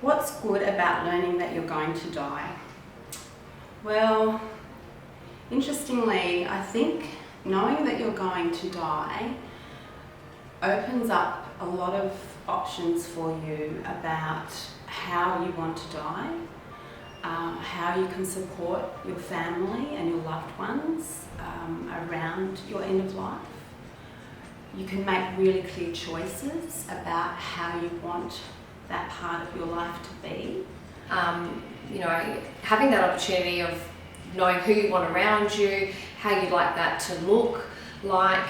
What's good about learning that you're going to die? Well, interestingly, I think knowing that you're going to die opens up a lot of options for you about how you want to die, how you can support your family and your loved ones around your end of life. You can make really clear choices about how you want that part of your life to be. Having that opportunity of knowing who you want around you, how you'd like that to look like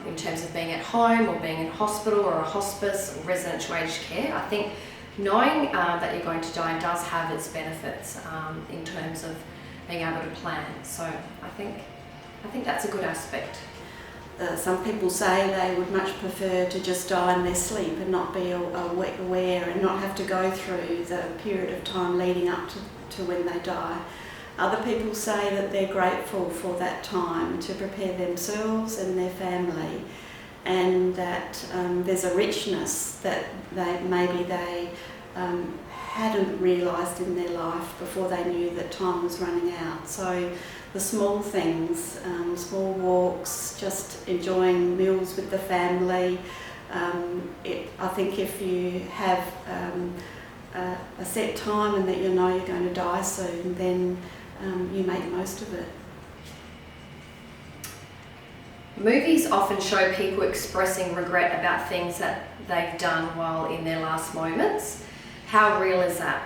in terms of being at home or being in hospital or a hospice or residential aged care. I think knowing that you're going to die does have its benefits in terms of being able to plan. So I think that's a good aspect. Some people say they would much prefer to just die in their sleep and not be aware and not have to go through the period of time leading up to when they die. Other people say that they're grateful for that time to prepare themselves and their family, and that there's a richness that they hadn't realised in their life before they knew that time was running out. So the small things, small walks, just enjoying meals with the family. I think if you have a set time and that you know you're going to die soon, then you make the most of it. Movies often show people expressing regret about things that they've done while in their last moments. How real is that?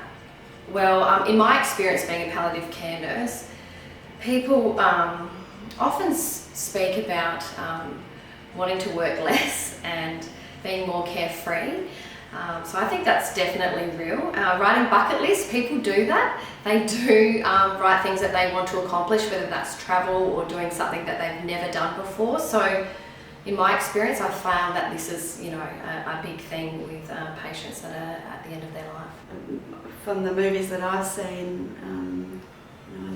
Well, in my experience being a palliative care nurse, people often speak about wanting to work less and being more carefree. So I think that's definitely real. Writing bucket lists, people do that. They do write things that they want to accomplish, whether that's travel or doing something that they've never done before. So in my experience, I've found that this is, a big thing with patients that are at the end of their life. From the movies that I've seen,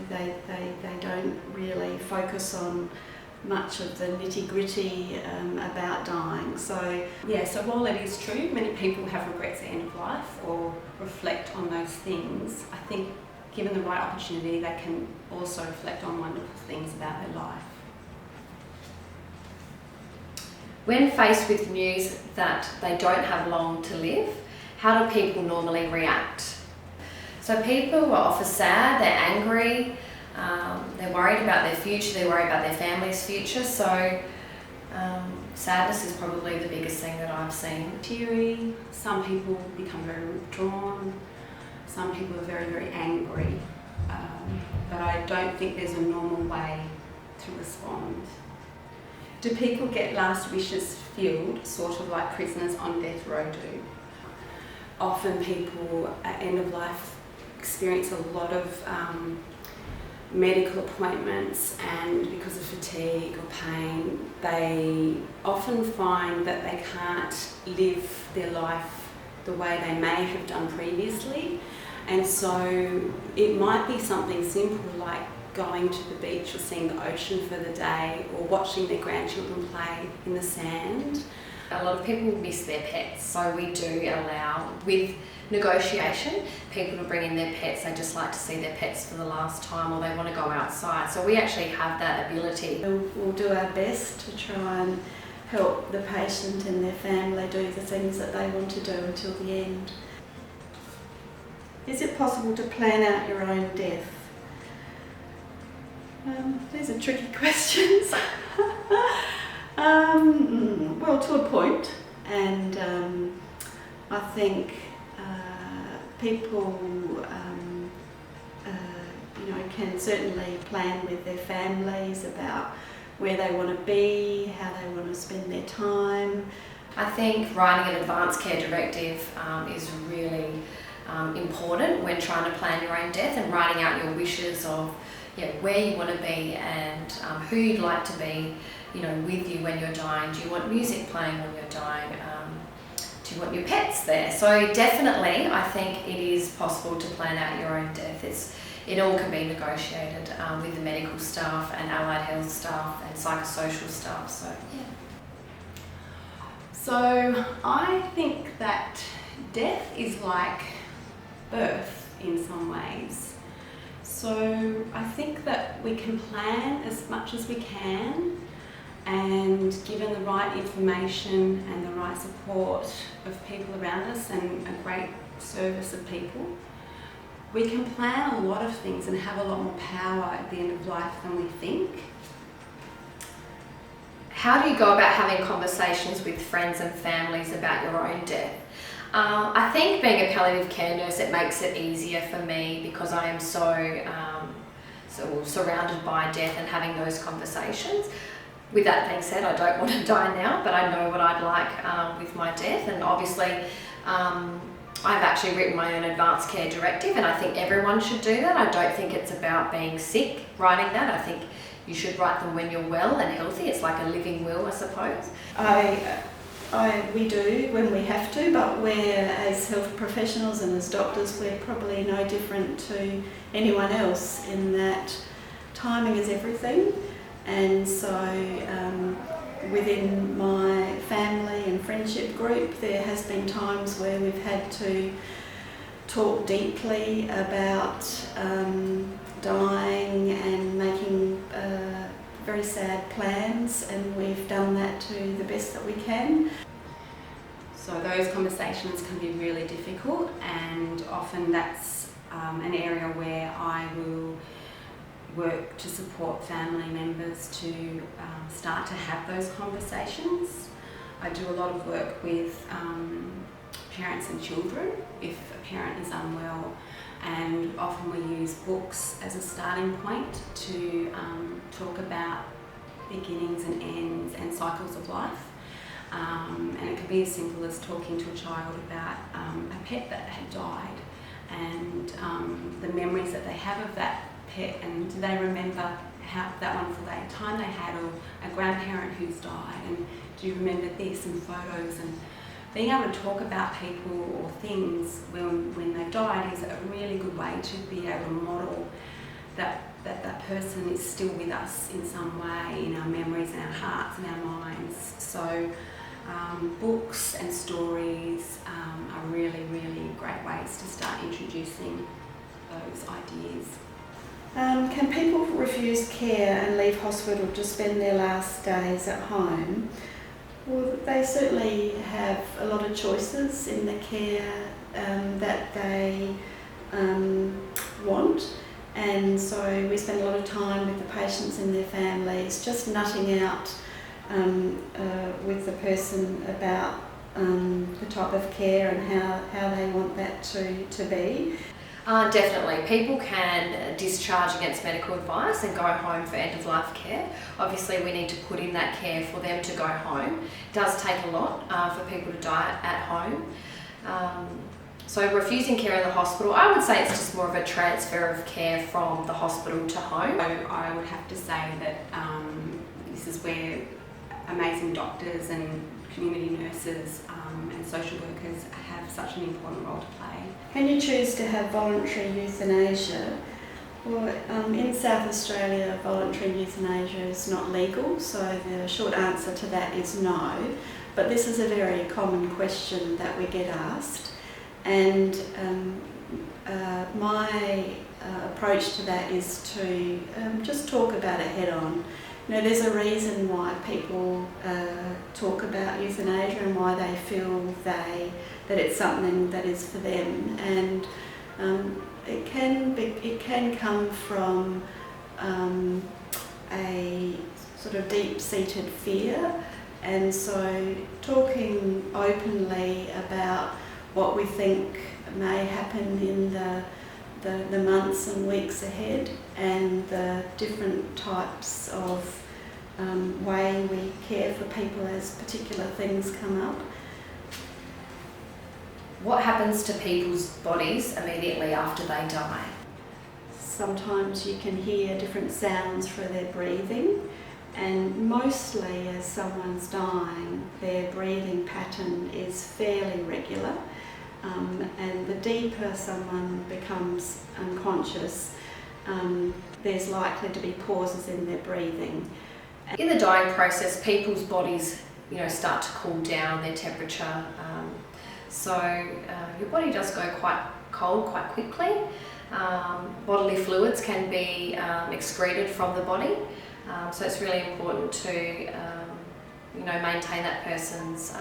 they don't really focus on much of the nitty-gritty about dying. So while it is true, many people have regrets at the end of life or reflect on those things, I think given the right opportunity, they can also reflect on wonderful things about their life. When faced with news that they don't have long to live, how do people normally react? So people are often sad, they're angry, they're worried about their future, they're worried about their family's future. So sadness is probably the biggest thing that I've seen. Teary, some people become very withdrawn, some people are very, very angry, but I don't think there's a normal way to respond. Do people get last wishes filled, sort of like prisoners on death row do? Often people at end of life experience a lot of medical appointments, and because of fatigue or pain, they often find that they can't live their life the way they may have done previously. And so it might be something simple like going to the beach or seeing the ocean for the day or watching their grandchildren play in the sand. A lot of people miss their pets, so we do allow, with negotiation, people to bring in their pets. They just like to see their pets for the last time, or they want to go outside. So we actually have that ability. We'll do our best to try and help the patient and their family do the things that they want to do until the end. Is it possible to plan out your own death? These are tricky questions. Well, to a point, and I think people can certainly plan with their families about where they want to be, how they want to spend their time. I think writing an advance care directive is really important when trying to plan your own death, and writing out your wishes of where you want to be and who you'd like to be with you when you're dying. Do you want music playing when you're dying? Do you want your pets there? So definitely I think it is possible to plan out your own death. It all can be negotiated with the medical staff and allied health staff and psychosocial staff. So I think that death is like birth in some ways. So I think that we can plan as much as we can, and given the right information and the right support of people around us and a great service of people, we can plan a lot of things and have a lot more power at the end of life than we think. How do you go about having conversations with friends and families about your own death? I think being a palliative care nurse, it makes it easier for me because I am so surrounded by death and having those conversations. With that being said, I don't want to die now, but I know what I'd like with my death, and obviously I've actually written my own advanced care directive, and I think everyone should do that. I don't think it's about being sick writing that. I think you should write them when you're well and healthy. It's like a living will, I suppose. We do when we have to, but we're, as health professionals and as doctors, we're probably no different to anyone else in that timing is everything. And so within my family and friendship group, there has been times where we've had to talk deeply about dying and making very sad plans, and we've done that to the best that we can. So those conversations can be really difficult, and often that's an area where I will work to support family members to start to have those conversations. I do a lot of work with parents and children if a parent is unwell, and often we use books as a starting point to talk about beginnings and ends and cycles of life. And it can be as simple as talking to a child about a pet that had died and the memories that they have of that pet, and do they remember how that wonderful time they had, or a grandparent who's died, and do you remember this, and photos, and being able to talk about people or things when they've died is a really good way to be able to model that person is still with us in some way, in our memories and our hearts and our minds. So books and stories are really, really great ways to start introducing those ideas. Can people refuse care and leave hospital to spend their last days at home? Well, they certainly have a lot of choices in the care that they want, and so we spend a lot of time with the patients and their families, just nutting out with the person about the type of care and how they want that to be. Definitely. People can discharge against medical advice and go home for end-of-life care. Obviously, we need to put in that care for them to go home. It does take a lot for people to die at home. So refusing care in the hospital, I would say it's just more of a transfer of care from the hospital to home. I would have to say that this is where amazing doctors and community nurses and social workers have such an important role to play. Can you choose to have voluntary euthanasia? Well, in South Australia, voluntary euthanasia is not legal, so the short answer to that is no. But this is a very common question that we get asked, and my approach to that is to just talk about it head on. You know, there's a reason why people talk about euthanasia and why they feel that it's something that is for them, and it can come from a sort of deep-seated fear, and so talking openly about what we think may happen in the months and weeks ahead, and the different types of way we care for people as particular things come up. What happens to people's bodies immediately after they die? Sometimes you can hear different sounds for their breathing, and mostly as someone's dying, their breathing pattern is fairly regular. And the deeper someone becomes unconscious, there's likely to be pauses in their breathing. In the dying process, people's bodies, start to cool down, their temperature. So your body does go quite cold quite quickly. Bodily fluids can be excreted from the body, so it's really important to maintain that person's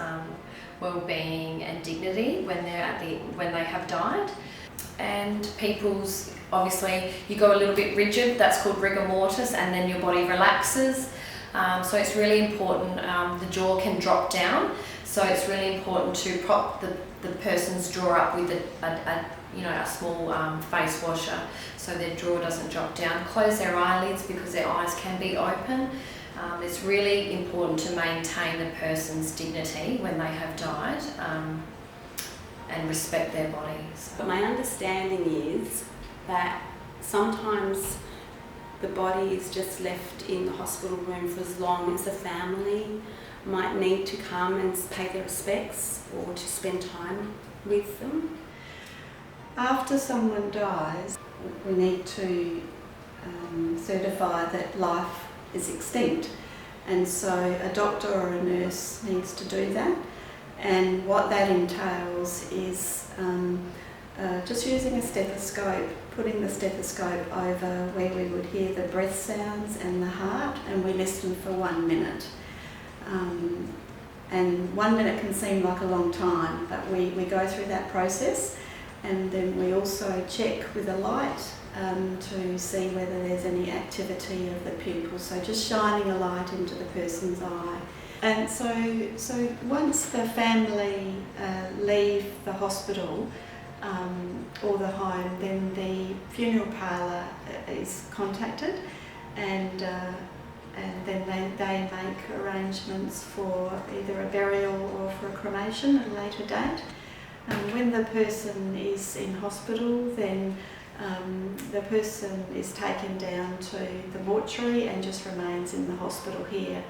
well-being and dignity when they have died. And people's, obviously, you go a little bit rigid, that's called rigor mortis, and then your body relaxes. So it's really important, the jaw can drop down, so it's really important to prop the person's jaw up with a small face washer so their jaw doesn't drop down. Close their eyelids because their eyes can be open. It's really important to maintain the person's dignity when they have died and respect their bodies. But my understanding is that sometimes the body is just left in the hospital room for as long as the family might need to come and pay their respects or to spend time with them. After someone dies, we need to certify that life is extinct, and so a doctor or a nurse needs to do that, and what that entails is just using a stethoscope, putting the stethoscope over where we would hear the breath sounds and the heart, and we listen for 1 minute. And 1 minute can seem like a long time, but we go through that process, and then we also check with a light to see whether there's any activity of the pupil, so just shining a light into the person's eye. And so once the family leave the hospital or the home, then the funeral parlour is contacted, and then they make arrangements for either a burial or for a cremation at a later date. When the person is in hospital, then the person is taken down to the mortuary and just remains in the hospital here,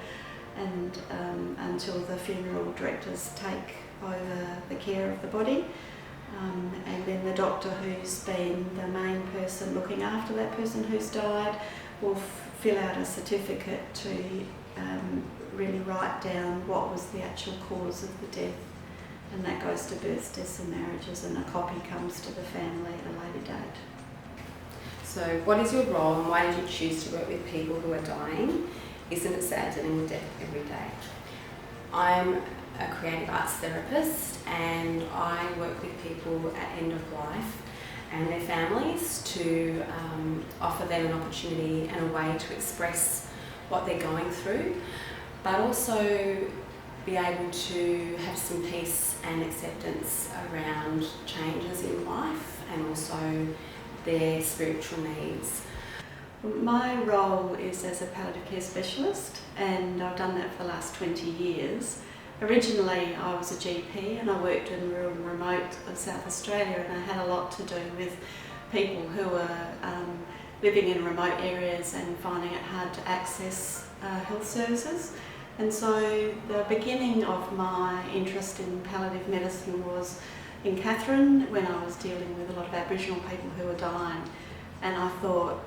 and until the funeral directors take over the care of the body. And then the doctor, who's been the main person looking after that person who's died, will fill out a certificate to really write down what was the actual cause of the death, and that goes to births, deaths and marriages, and a copy comes to the family at a later date. So what is your role and why did you choose to work with people who are dying? Isn't it sad dealing with death every day? I'm a creative arts therapist, and I work with people at end of life and their families to offer them an opportunity and a way to express what they're going through, but also be able to have some peace and acceptance around changes in life and also their spiritual needs. My role is as a palliative care specialist, and I've done that for the last 20 years. Originally I was a GP and I worked in rural and remote of South Australia, and I had a lot to do with people who were living in remote areas and finding it hard to access health services. And so the beginning of my interest in palliative medicine was in Katherine, when I was dealing with a lot of Aboriginal people who were dying, and I thought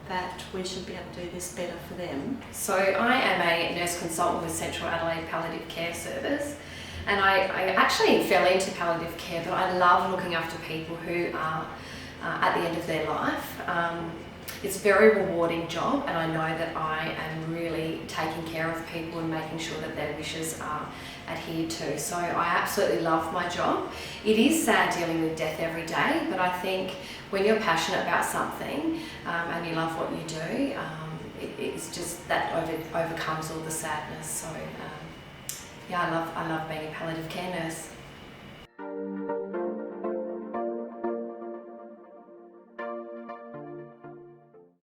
that we should be able to do this better for them. So I am a nurse consultant with Central Adelaide Palliative Care Service, and I actually fell into palliative care, but I love looking after people who are at the end of their life. It's a very rewarding job, and I know that I am really taking care of people and making sure that their wishes are adhered to. So I absolutely love my job. It is sad dealing with death every day, but I think when you're passionate about something and you love what you do, it's just that overcomes all the sadness. So yeah, I love being a palliative care nurse.